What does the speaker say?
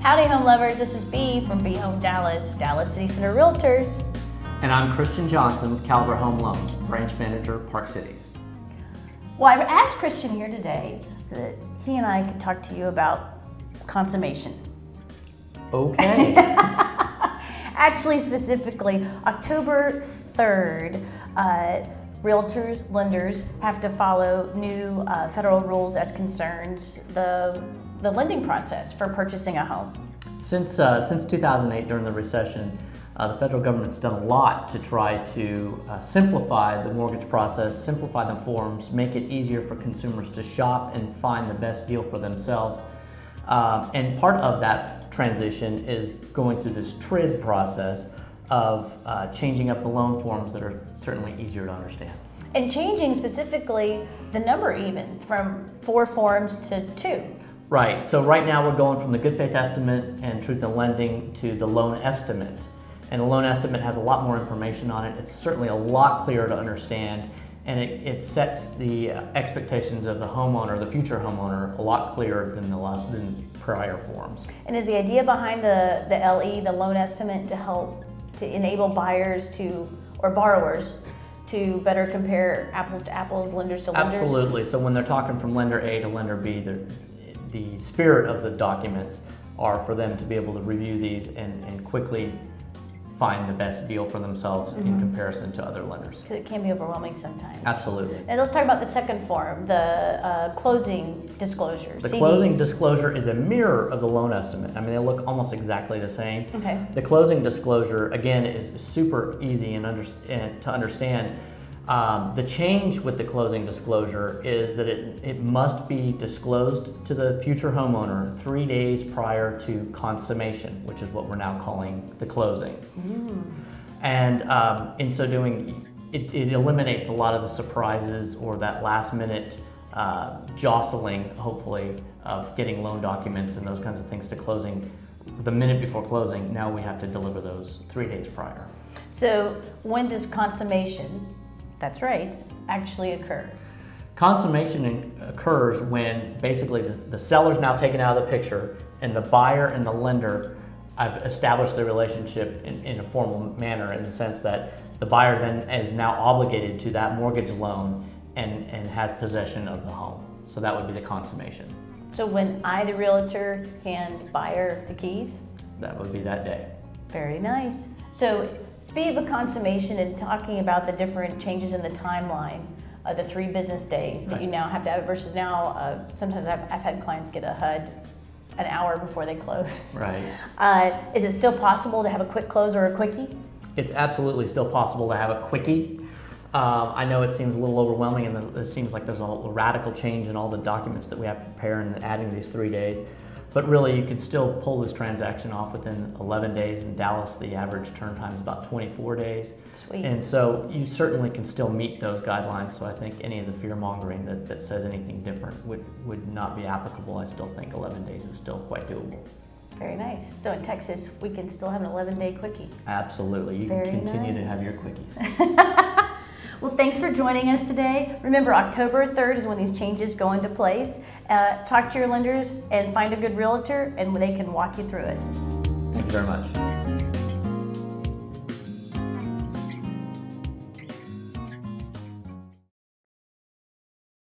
Howdy home lovers, this is B from BHome Dallas, Dallas City Center Realtors. And I'm Christian Johnson with Caliber Home Loans, Branch Manager, Park Cities. Well, I asked Christian here today so that he and I could talk to you about consummation. Okay. Actually, specifically, October 3rd, realtors, lenders have to follow new federal rules as concerns the lending process for purchasing a home. Since 2008, during the recession, the federal government's done a lot to try to simplify the mortgage process, simplify the forms, make it easier for consumers to shop and find the best deal for themselves. And part of that transition is going through this TRID process of changing up the loan forms that are certainly easier to understand. And changing specifically the number even from 4 forms to 2. Right, so right now we're going from the good faith estimate and truth in lending to the loan estimate. And the loan estimate has a lot more information on it. It's certainly a lot clearer to understand, and it sets the expectations of the homeowner, the future homeowner, a lot clearer than prior forms. And is the idea behind the LE, the loan estimate, to help to enable buyers or borrowers to better compare apples to apples, lenders to lenders? Absolutely. So when they're talking from lender A to lender B, the spirit of the documents are for them to be able to review these and quickly find the best deal for themselves in comparison to other lenders. Because it can be overwhelming sometimes. Absolutely. And let's talk about the second form, the closing disclosure. The closing disclosure is a mirror of the loan estimate. I mean, they look almost exactly the same. Okay. The closing disclosure, again, is super easy to understand. The change with the closing disclosure is that it must be disclosed to the future homeowner 3 days prior to consummation, which is what we're now calling the closing. And in so doing, it eliminates a lot of the surprises or that last minute jostling, hopefully, of getting loan documents and those kinds of things to closing. The minute before closing, now we have to deliver those 3 days prior. So when does consummation, that's right, actually occur? Consummation occurs when basically the seller's now taken out of the picture and the buyer and the lender have established their relationship in a formal manner, in the sense that the buyer then is now obligated to that mortgage loan and has possession of the home. So that would be the consummation. So when I, the realtor, hand buyer the keys? That would be that day. Very nice. So speaking of a consummation and talking about the different changes in the timeline, the 3 business days that you now have to have versus now, sometimes I've had clients get a HUD an hour before they close. Right. Is it still possible to have a quick close or a quickie? It's absolutely still possible to have a quickie. I know it seems a little overwhelming, and it seems like there's a radical change in all the documents that we have to prepare and adding these 3 days. But really, you can still pull this transaction off within 11 days. In Dallas, the average turn time is about 24 days. Sweet. And so you certainly can still meet those guidelines. So I think any of the fear-mongering that says anything different would not be applicable. I still think 11 days is still quite doable. Very nice. So in Texas, we can still have an 11-day quickie. Absolutely. You can continue to have your quickies. Well, thanks for joining us today. Remember, October 3rd is when these changes go into place. Talk to your lenders and find a good realtor, and they can walk you through it. Thank you very much.